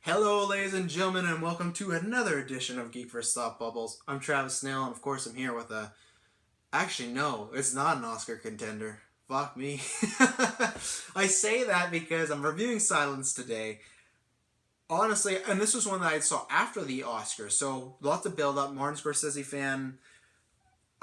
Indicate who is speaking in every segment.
Speaker 1: Hello, ladies and gentlemen, and welcome to another edition of GeekVerse Thought Bubbles. I'm Travis Snail, and of course, I'm here with a. Actually, no, it's not an Oscar contender. Fuck me. I say that because I'm reviewing Silence today. Honestly, and this was one that I saw after the Oscars, so lots of build up. Martin Scorsese fan,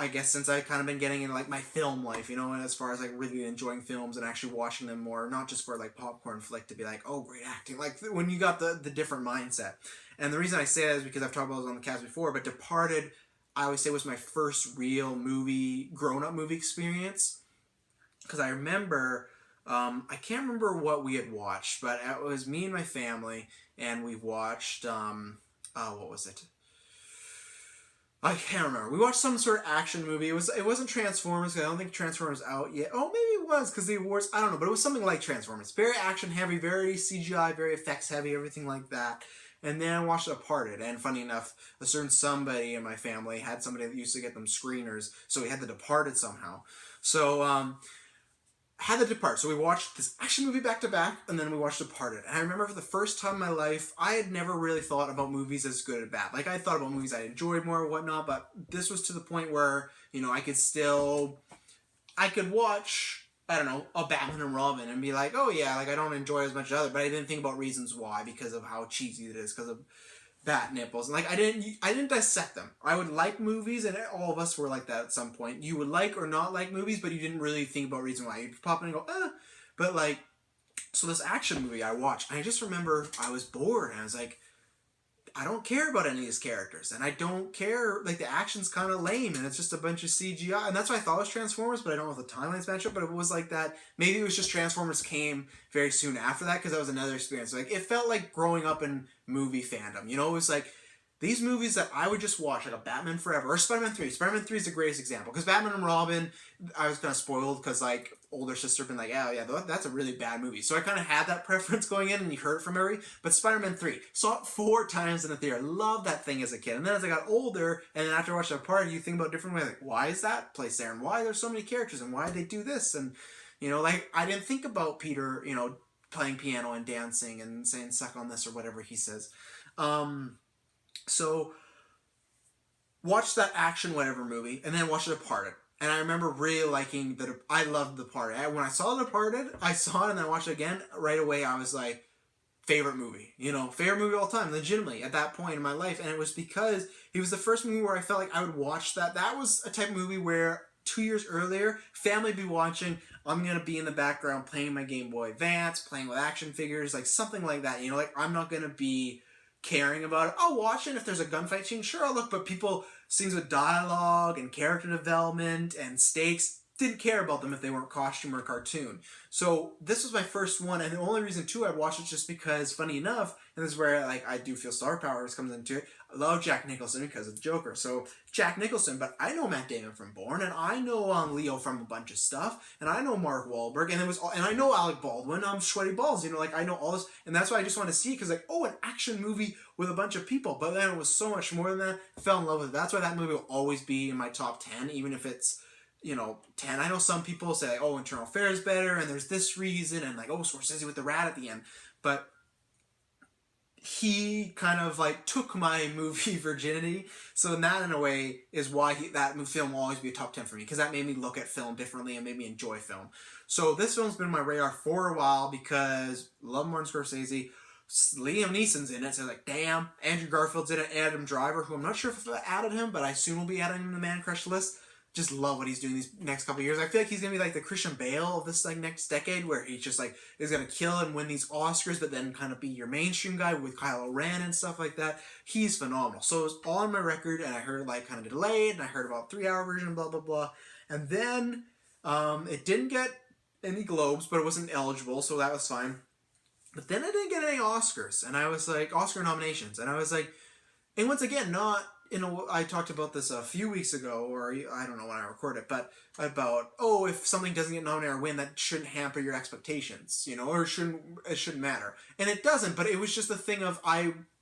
Speaker 1: I guess, since I've kind of been getting into like my film life, and as far as like really enjoying films and actually watching them more, not just for like popcorn flick to be like, oh, great acting, like when you got the different mindset. And the reason I say that is because I've talked about this on the cast before, but Departed, I always say was my first real movie, grown up movie experience. Because I remember, I can't remember what we had watched, but it was me and my family, and we watched, what was it? I can't remember. We watched some sort of action movie. It wasn't Transformers. I don't think Transformers out yet. Oh, maybe it was because the awards. I don't know, but it was something like Transformers. Very action heavy, very CGI, very effects heavy, everything like that. And then I watched Departed, and funny enough, a certain somebody in my family had somebody that used to get them screeners, so we had The Departed somehow. So had to depart. So we watched this action movie back to back, and then we watched Departed. And I remember for the first time in my life, I had never really thought about movies as good or bad. Like, I thought about movies I enjoyed more or whatnot, but this was to the point where, I could watch, I don't know, a Batman and Robin and be like, oh yeah, like I don't enjoy it as much as other, but I didn't think about reasons why, because of how cheesy it is, because of bat nipples, and like I didn't dissect them. I would like movies, and all of us were like that at some point. You would like or not like movies, but you didn't really think about reason why. You'd pop in and go, but like, so this action movie I watched, and I just remember I was bored, and I was like, I don't care about any of these characters, and I don't care, like, the action's kind of lame, and it's just a bunch of CGI, and that's what I thought was Transformers, but I don't know if the timelines match up, but it was like that. Maybe it was just Transformers came very soon after that, because that was another experience. Like, it felt like growing up in movie fandom, it was like, these movies that I would just watch, like a Batman Forever, or Spider-Man 3. Spider-Man 3 is the greatest example, because Batman and Robin, I was kind of spoiled, because, like, older sister been like, oh yeah, that's a really bad movie. So I kind of had that preference going in, and you heard it from every. But Spider-Man 3, saw it 4 times in the theater. Loved that thing as a kid. And then as I got older, and then after watching a party, you think about different ways, like, why is that place there? And why there's so many characters? And why did they do this? And, like, I didn't think about Peter, playing piano and dancing and saying suck on this or whatever he says. So, watch that action whatever movie, and then watch The Departed. And I remember really liking I loved The Departed. When I saw The Departed, I saw it and then I watched it again. Right away, I was like, favorite movie. Favorite movie of all time, legitimately, at that point in my life. And it was because it was the first movie where I felt like I would watch that. That was a type of movie where 2 years earlier, family would be watching, I'm going to be in the background playing my Game Boy Advance, playing with action figures, like something like that. Like, I'm not going to be caring about it. I'll watch it if there's a gunfight scene. Sure, I'll look, but people, scenes with dialogue and character development and stakes, didn't care about them if they weren't costume or cartoon. So this was my first one, and the only reason too I watched it just because, funny enough, and this is where I do feel star power comes into it. I love Jack Nicholson because of the Joker. So Jack Nicholson, but I know Matt Damon from Bourne, and I know Leo from a bunch of stuff, and I know Mark Wahlberg, and I know Alec Baldwin. Sweaty Balls, like I know all this, and that's why I just want to see, because like, oh, an action movie with a bunch of people. But then it was so much more than that. I fell in love with it. That's why that movie will always be in my top 10, even if it's 10. I know some people say, like, oh, Internal Affair is better, and there's this reason, and like, oh, Scorsese with the rat at the end. But he kind of like took my movie virginity. So that, in a way, is why that film will always be a top 10 for me, because that made me look at film differently and made me enjoy film. So this film's been on my radar for a while because love Martin Scorsese. Liam Neeson's in it, so like, damn. Andrew Garfield's in it. Adam Driver, who I'm not sure if I added him, but I soon will be adding him to the Man Crush list. Just love what he's doing these next couple of years. I feel like he's gonna be like the Christian Bale of this like next decade, where he's just like is gonna kill and win these Oscars, but then kind of be your mainstream guy with Kylo Ren and stuff like that. He's phenomenal. So it was all on my record, and I heard like kind of delayed, and I heard about 3-hour version, blah blah blah, and then it didn't get any Globes, but it wasn't eligible, so that was fine. But then I didn't get any Oscars, and I was like Oscar nominations, and I was like, and once again, not. I talked about this a few weeks ago, or I don't know when I recorded it, but about, oh, if something doesn't get nominated or win, that shouldn't hamper your expectations, or it shouldn't matter. And it doesn't, but it was just a thing of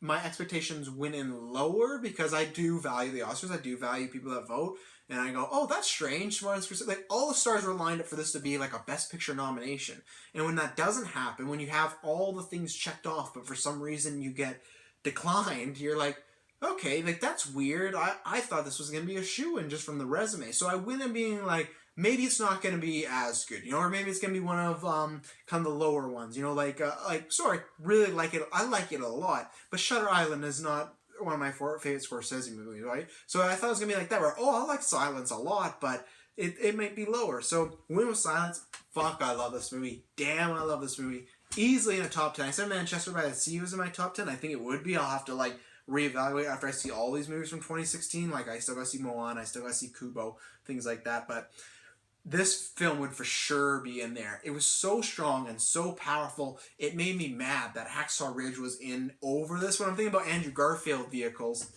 Speaker 1: my expectations went in lower because I do value the Oscars, I do value people that vote, and I go, oh, that's strange. Like, all the stars were lined up for this to be like a Best Picture nomination. And when that doesn't happen, when you have all the things checked off, but for some reason you get declined, you're like, okay, like, that's weird. I thought this was going to be a shoo-in just from the resume. So I went in being like, maybe it's not going to be as good, you know, or maybe it's going to be one of kind of the lower ones, you know, like sorry, really like it. I like it a lot, but Shutter Island is not one of my favorite Scorsese movies, right? So I thought it was going to be like that, where, oh, I like Silence a lot, but it might be lower. So Win with Silence, fuck, I love this movie. Damn, I love this movie. Easily in a top 10. I said Manchester by the Sea was in my top 10. I think it would be. I'll have to, like, reevaluate after I see all these movies from 2016. Like, I still gotta see Moana, I still gotta see Kubo, things like that. But this film would for sure be in there. It was so strong and so powerful. It made me mad that Hacksaw Ridge was in over this. When I'm thinking about Andrew Garfield vehicles,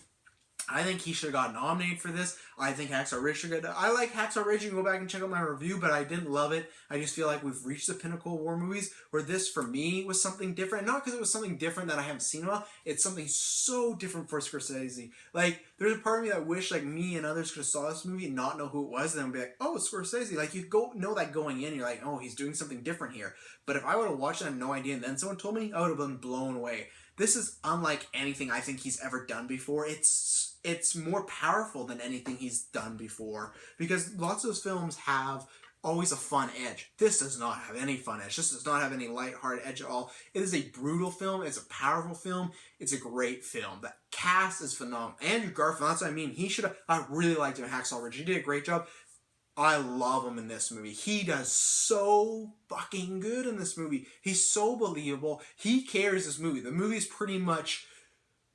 Speaker 1: I think he should have got nominated for this. I think Hacksaw Ridge should get... I like Hacksaw Ridge. You can go back and check out my review, but I didn't love it. I just feel like we've reached the pinnacle of war movies, where this, for me, was something different. Not because it was something different that I haven't seen in a while. It's something so different for Scorsese. Like, there's a part of me that wish, like, me and others could have saw this movie and not know who it was, and then be like, oh, it's Scorsese. Like, you go know that going in, you're like, oh, he's doing something different here. But if I would have watched it and had no idea, and then someone told me, I would have been blown away. This is unlike anything I think he's ever done before. It's more powerful than anything he's done before, because lots of those films have always a fun edge. This does not have any fun edge. This does not have any lighthearted edge at all. It is a brutal film. It's a powerful film. It's a great film. The cast is phenomenal. Andrew Garfield, that's what I mean. He should have... I really liked him in Hacksaw Ridge. He did a great job. I love him in this movie. He does so fucking good in this movie. He's so believable. He carries this movie. The movie's pretty much...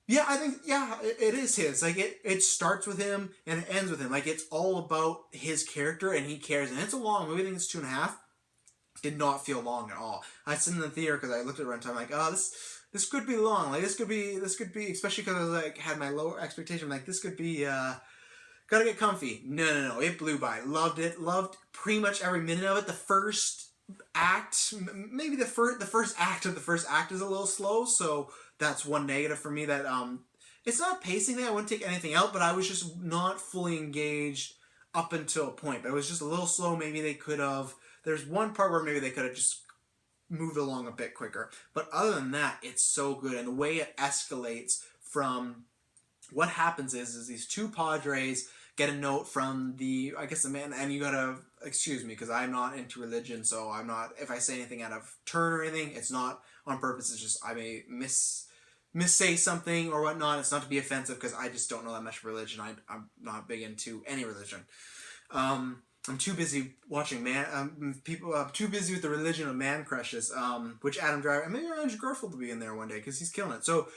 Speaker 1: Yeah, I think, yeah, it is his. Like, it starts with him and it ends with him. Like, it's all about his character, and he cares. And it's a long movie. I think it's 2.5. Did not feel long at all. I sit in the theater because I looked at runtime, like, oh, this could be long. Like, this could be, especially because I was, like, had my lower expectation. Like, this could be, gotta get comfy. No. It blew by. Loved it. Loved pretty much every minute of it. The first act, maybe the first act of the first act is a little slow, so that's one negative for me. That it's not pacing thing. I wouldn't take anything out, but I was just not fully engaged up until a point. But it was just a little slow. Maybe they could have... There's one part where maybe they could have just moved along a bit quicker. But other than that, it's so good. And the way it escalates from... What happens is these two padres get a note from the... I guess the man... And you gotta... Excuse me, because I'm not into religion, so I'm not... If I say anything out of turn or anything, it's not on purpose. It's just I may missay something or whatnot. It's not to be offensive, because I just don't know that much religion. I'm not big into any religion. I'm too busy watching people. I'm too busy with the religion of man crushes, which Adam Driver and maybe Andrew Garfield will be in there one day because he's killing it. So,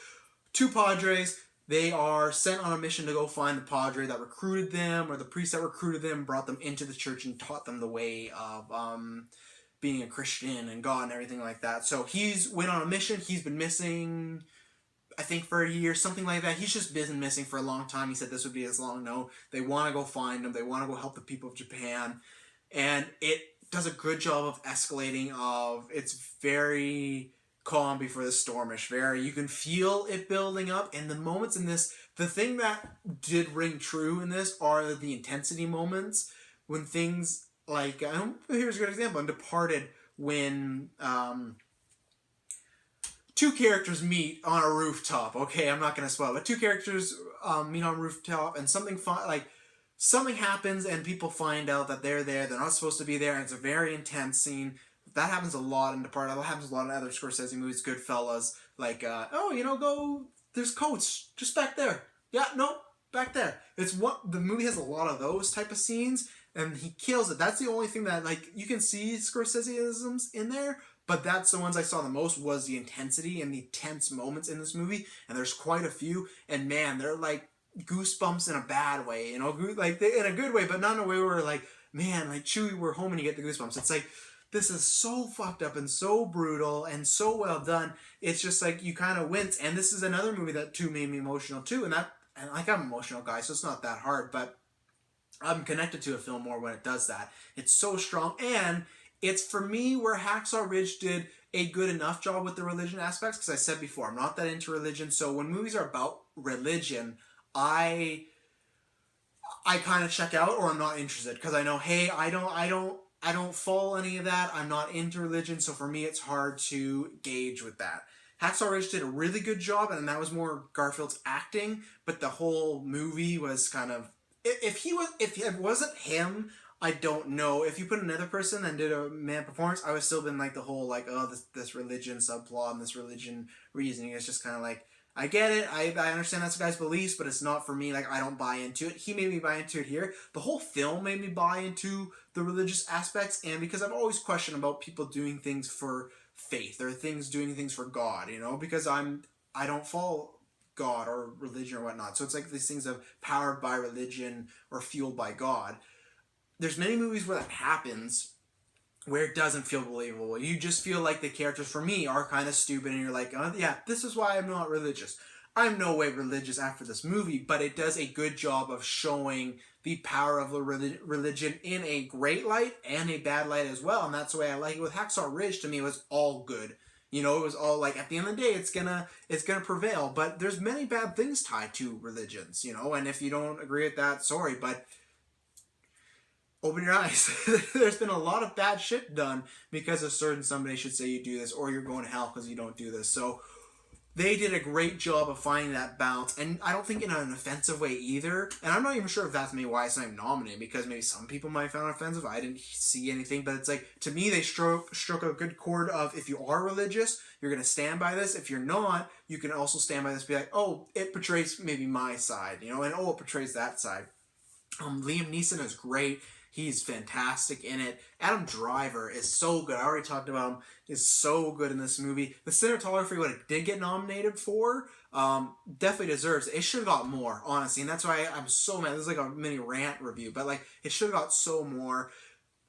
Speaker 1: two padres. They are sent on a mission to go find the padre that recruited them, or the priest that recruited them, brought them into the church and taught them the way of being a Christian and God and everything like that. So he's went on a mission. He's been missing, I think, for a year, something like that. He's just been missing for a long time. He said this would be his long no. They want to go find him. They want to go help the people of Japan. And it does a good job of escalating. It's very calm before the stormish. You can feel it building up. And the moments in this, the thing that did ring true in this are the intensity moments when things like, here's a good example. In Departed, when two characters meet on a rooftop. Okay, I'm not going to spoil it, but two characters meet on a rooftop, and something happens, and people find out that they're there. They're not supposed to be there, and it's a very intense scene. That happens a lot in Departed. That happens a lot in other Scorsese movies, Goodfellas. Like, go, there's coats just back there. Yeah, no, back there. The movie has a lot of those type of scenes, and he kills it. That's the only thing that, like, you can see Scorseseisms in there, but that's the ones I saw the most, was the intensity and the tense moments in this movie, and there's quite a few, and man, they're like goosebumps in a bad way, in a good way, but not in a way where like, man, like Chewie, we're home and you get the goosebumps. It's like, this is so fucked up and so brutal and so well done. It's just like you kind of wince. And this is another movie that too made me emotional too. And I'm an emotional guy, so it's not that hard. But I'm connected to a film more when it does that. It's so strong, and it's for me where Hacksaw Ridge did a good enough job with the religion aspects. Because I said before, I'm not that into religion. So when movies are about religion, I I kind of check out or I'm not interested because I know, hey, I don't follow any of that. I'm not into religion, so for me it's hard to gauge with that. Hacksaw Ridge did a really good job, and that was more Garfield's acting, but the whole movie was kind of, if it wasn't him, I don't know. If you put another person and did a man performance, I would still been like the whole like, oh, this religion subplot and this religion reasoning. It's just kind of like, I get it. I understand that's the guy's beliefs, but it's not for me. Like, I don't buy into it. He made me buy into it here. The whole film made me buy into the religious aspects, and because I've always questioned about people doing things for faith or doing things for God, you know, because I don't follow God or religion or whatnot. So it's like these things of powered by religion or fueled by God. There's many movies where that happens, where it doesn't feel believable. You just feel like the characters, for me, are kind of stupid, and you're like, oh, yeah, this is why I'm not religious. I'm no way religious after this movie, but it does a good job of showing the power of the religion in a great light and a bad light as well, and that's the way I like it. With Hacksaw Ridge, to me, it was all good. You know, it was all like, at the end of the day, it's gonna prevail, but there's many bad things tied to religions, you know, and if you don't agree with that, sorry, but open your eyes. There's been a lot of bad shit done because a certain somebody should say you do this, or you're going to hell because you don't do this. So they did a great job of finding that balance, and I don't think in an offensive way either. And I'm not even sure if that's maybe why it's not nominated, because maybe some people might have found it offensive. I didn't see anything, but it's like, to me, they struck a good chord of, if you are religious, you're going to stand by this. If you're not, you can also stand by this, be like, oh, it portrays maybe my side, you know, and oh, it portrays that side. Liam Neeson is great. He's fantastic in it. Adam Driver is so good. I already talked about him. Is so good in this movie. The cinematography, what it did get nominated for, definitely deserves it. It should have got more, honestly. And that's why I'm so mad. This is like a mini rant review. But like, it should have got so more.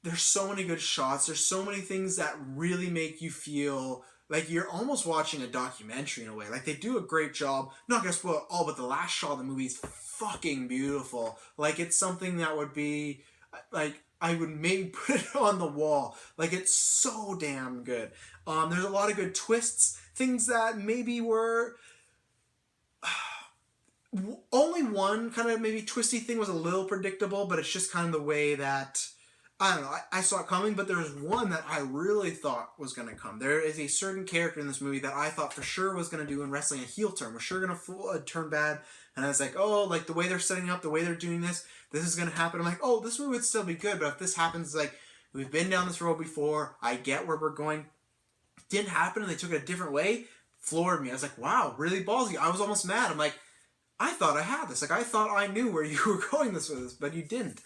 Speaker 1: There's so many good shots. There's so many things that really make you feel like you're almost watching a documentary in a way. Like, they do a great job. Not gonna spoil all, but the last shot of the movie is fucking beautiful. Like, it's something that would be... like, I would maybe put it on the wall. Like, it's so damn good. There's a lot of good twists. Things that maybe were... only one kind of maybe twisty thing was a little predictable, but it's just kind of the way that... I don't know, I saw it coming, but there was one that I really thought was going to come. There is a certain character in this movie that I thought for sure was going to do in wrestling a heel turn. Was sure going to turn bad. And I was like, oh, like the way they're setting up, the way they're doing this is going to happen. I'm like, oh, this movie would still be good, but if this happens, like, we've been down this road before, I get where we're going. Didn't happen, and they took it a different way, floored me. I was like, wow, really ballsy. I was almost mad. I'm like, I thought I had this. Like, I thought I knew where you were going with this, but you didn't.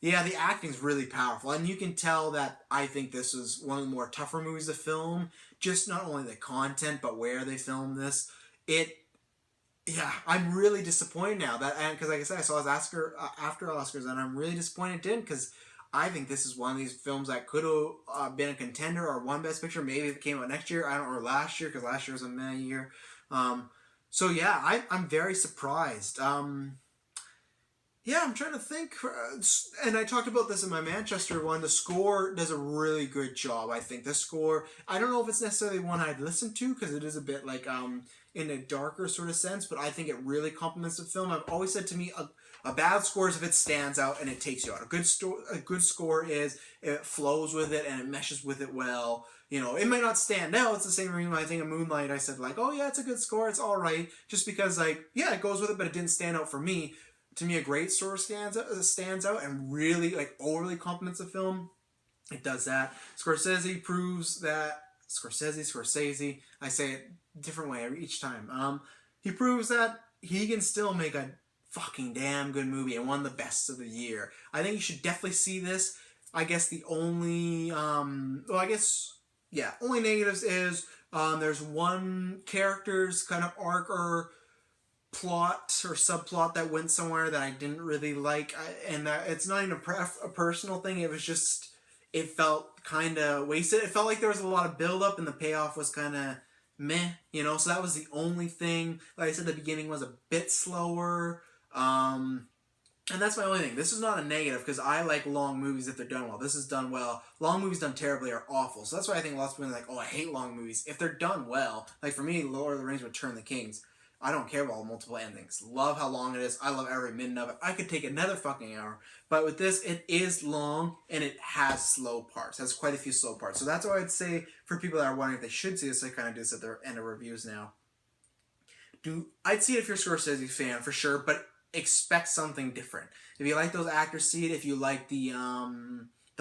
Speaker 1: Yeah, the acting's really powerful, and you can tell that I think this was one of the more tougher movies to film. Just not only the content, but where they filmed this. Yeah, I'm really disappointed now that, and because like I said, I saw his after Oscars, and I'm really disappointed it didn't, because I think this is one of these films that could have been a contender or won Best Picture. Maybe if it came out next year, or last year, because last year was a meh year. So yeah, I'm very surprised. Yeah, I'm trying to think, and I talked about this in my Manchester one, the score does a really good job, I think. The score, I don't know if it's necessarily one I'd listen to, because it is a bit like, in a darker sort of sense, but I think it really complements the film. I've always said, to me, a bad score is if it stands out and it takes you out. A good score is, it flows with it and it meshes with it well. You know, it might not stand out. It's the same reason I think of Moonlight, I said, like, oh yeah, it's a good score, it's alright, just because, like, yeah, it goes with it, but it didn't stand out for me. To me, a great score stands out and really, like, overly complements the film. It does that. Scorsese proves that... Scorsese. I say it different way each time. He proves that he can still make a fucking damn good movie, and one of the best of the year. I think you should definitely see this. I guess the only... only negatives is there's one character's kind of arc or plot or subplot that went somewhere that I didn't really like, and that it's not even a personal thing. It was just, it felt kind of wasted. It felt like there was a lot of build up and the payoff was kind of meh, you know. So that was the only thing. Like I said, the beginning was a bit slower, and that's my only thing. This is not a negative, because I like long movies if they're done well. This is done well. Long movies done terribly are awful. So that's why I think lots of people are like, oh, I hate long movies. If they're done well, like for me, Lord of the Rings, Return of the Kings, I don't care about multiple endings. Love how long it is. I love every minute of it. I could take another fucking hour. But with this, it is long and it has slow parts. It has quite a few slow parts. So that's why I'd say for people that are wondering if they should see this, I kind of do this at the end of reviews now. I'd see it if you're a Scorsese fan for sure, but expect something different. If you like those actors, see it. If you like the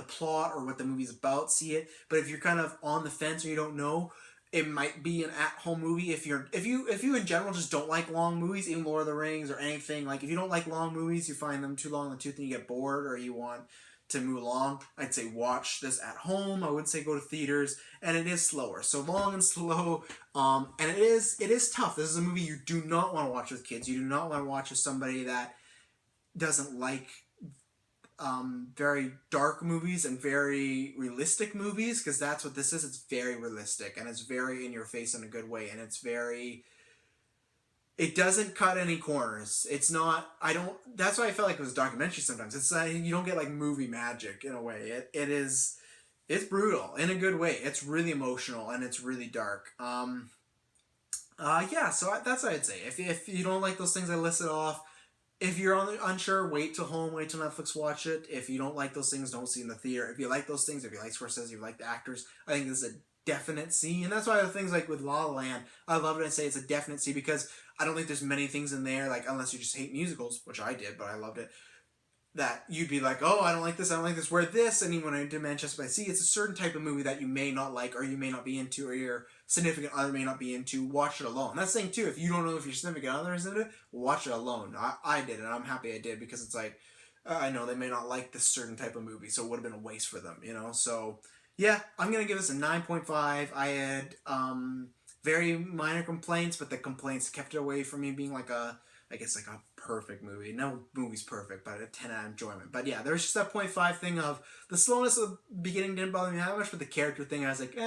Speaker 1: plot or what the movie's about, see it. But if you're kind of on the fence or you don't know, it might be an at-home movie. If you in general just don't like long movies, even Lord of the Rings or anything, like if you don't like long movies, you find them too long in the tooth and you get bored or you want to move along, I'd say watch this at home. I would say go to theaters, and it is slower, so long and slow. And it is tough. This is a movie you do not want to watch with kids. You do not want to watch with somebody that doesn't like very dark movies and very realistic movies, because that's what this is. It's very realistic and it's very in your face in a good way, and it doesn't cut any corners. It's not. That's why I felt like it was a documentary sometimes. It's you don't get like movie magic in a way. It's brutal in a good way. It's really emotional and it's really dark. Yeah. So that's what I'd say. If you don't like those things I listed off, if you're unsure, wait till home, wait till Netflix, watch it. If you don't like those things, don't see it in the theater. If you like those things, if you like Scorsese, if you like the actors, I think this is a definite C. And that's why the things like with La La Land, I love it and say it's a definite C, because I don't think there's many things in there, like unless you just hate musicals, which I did, but I loved it, that you'd be like, oh, I don't like this, where this, and even when I did Manchester by the Sea, it's a certain type of movie that you may not like, or you may not be into, or your significant other may not be into. Watch it alone. That's the thing too, if you don't know if your significant other is into it, watch it alone. I did, and I'm happy I did, because it's like, I know they may not like this certain type of movie, so it would have been a waste for them, so yeah, I'm going to give this a 9.5. I had very minor complaints, but the complaints kept it away from me being like a perfect movie. No movie's perfect, but a 10 out of enjoyment. But yeah, there's just that 0.5 thing of the slowness of the beginning didn't bother me that much, but the character thing, I was like,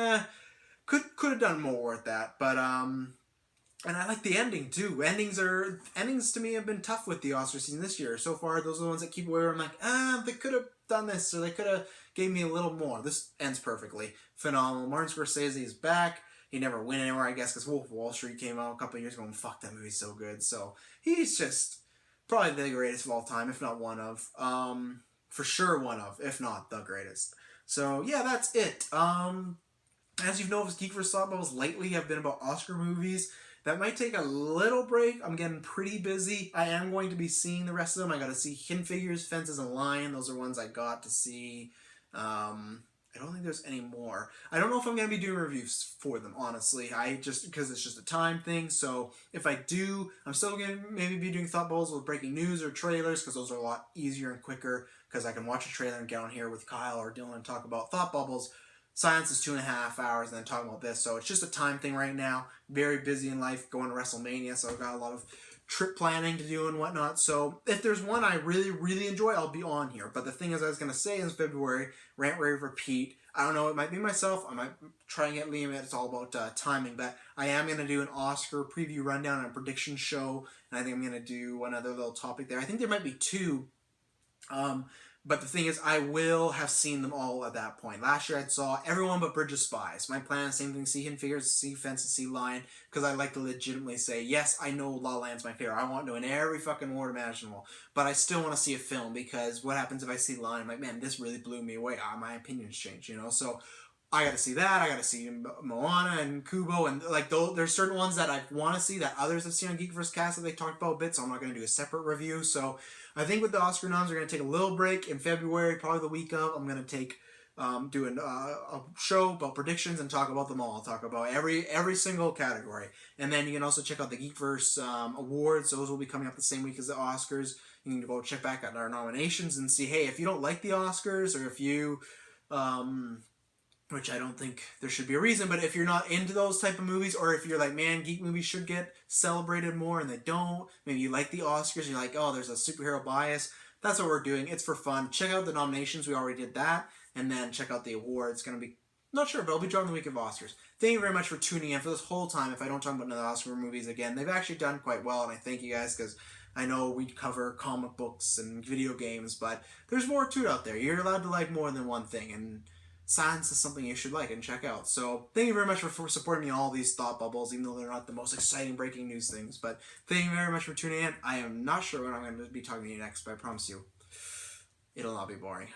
Speaker 1: could have done more with that. But and I like the ending too. Endings to me have been tough with the Oscar season this year. So far, those are the ones that keep away where I'm like, they could have done this, or they could have gave me a little more. This ends perfectly. Phenomenal. Martin Scorsese is back. He never went anywhere, I guess, because Wolf of Wall Street came out a couple of years ago, and fuck, that movie's so good. So he's just probably the greatest of all time, if not one of. For sure one of, if not the greatest. So yeah, that's it. As you've noticed, GeekVerse Thought Bubbles lately have been about Oscar movies. That might take a little break. I'm getting pretty busy. I am going to be seeing the rest of them. I got to see Hidden Figures, Fences, and Lion. Those are ones I got to see. I don't think there's any more. I don't know if I'm going to be doing reviews for them, honestly. Because it's just a time thing. So if I do, I'm still going to maybe be doing Thought Bubbles with breaking news or trailers, because those are a lot easier and quicker, because I can watch a trailer and get on here with Kyle or Dylan and talk about Thought Bubbles. Science is 2.5 hours, and then talking about this. So it's just a time thing right now. Very busy in life, going to WrestleMania, so I've got a lot of trip planning to do and whatnot. So if there's one I really, really enjoy, I'll be on here. But the thing is, I was going to say in February, Rant Rave Repeat. I don't know, it might be myself. I might try and get Liam. It's all about timing. But I am going to do an Oscar preview rundown and a prediction show. And I think I'm going to do one other little topic there. I think there might be two. But the thing is, I will have seen them all at that point. Last year I saw everyone but Bridge of Spies. My plan is same thing, see Hidden Figures, see Fences, see Lion, because I like to legitimately say, yes, I know La La Land's my favorite. I want to know in every fucking word imaginable. But I still want to see a film, because what happens if I see Lion? I'm like, man, this really blew me away. My opinions change, So I got to see that. I got to see Moana and Kubo, and like there's certain ones that I want to see that others have seen on GeekVerse Cast that they talked about a bit, so I'm not going to do a separate review. So I think with the Oscar noms, we're going to take a little break in February, probably the week of. I'm going to take do a show about predictions and talk about them all. I'll talk about every single category, and then you can also check out the GeekVerse awards. Those will be coming up the same week as the Oscars. You can go check back at our nominations and see, hey, if you don't like the Oscars, or if you which I don't think there should be a reason, but if you're not into those type of movies, or if you're like, man, geek movies should get celebrated more, and they don't, maybe you like the Oscars, and you're like, oh, there's a superhero bias, that's what we're doing. It's for fun. Check out the nominations. We already did that. And then check out the awards. It's going to be, not sure, but I'll be drawing the week of Oscars. Thank you very much for tuning in for this whole time. If I don't talk about another Oscar movies again, they've actually done quite well, and I thank you guys, because I know we cover comic books and video games, but there's more to it out there. You're allowed to like more than one thing, and science is something you should like and check out. So thank you very much for supporting me on all these thought bubbles, even though they're not the most exciting breaking news things. But thank you very much for tuning in. I am not sure what I'm going to be talking to you next, but I promise you, it'll not be boring.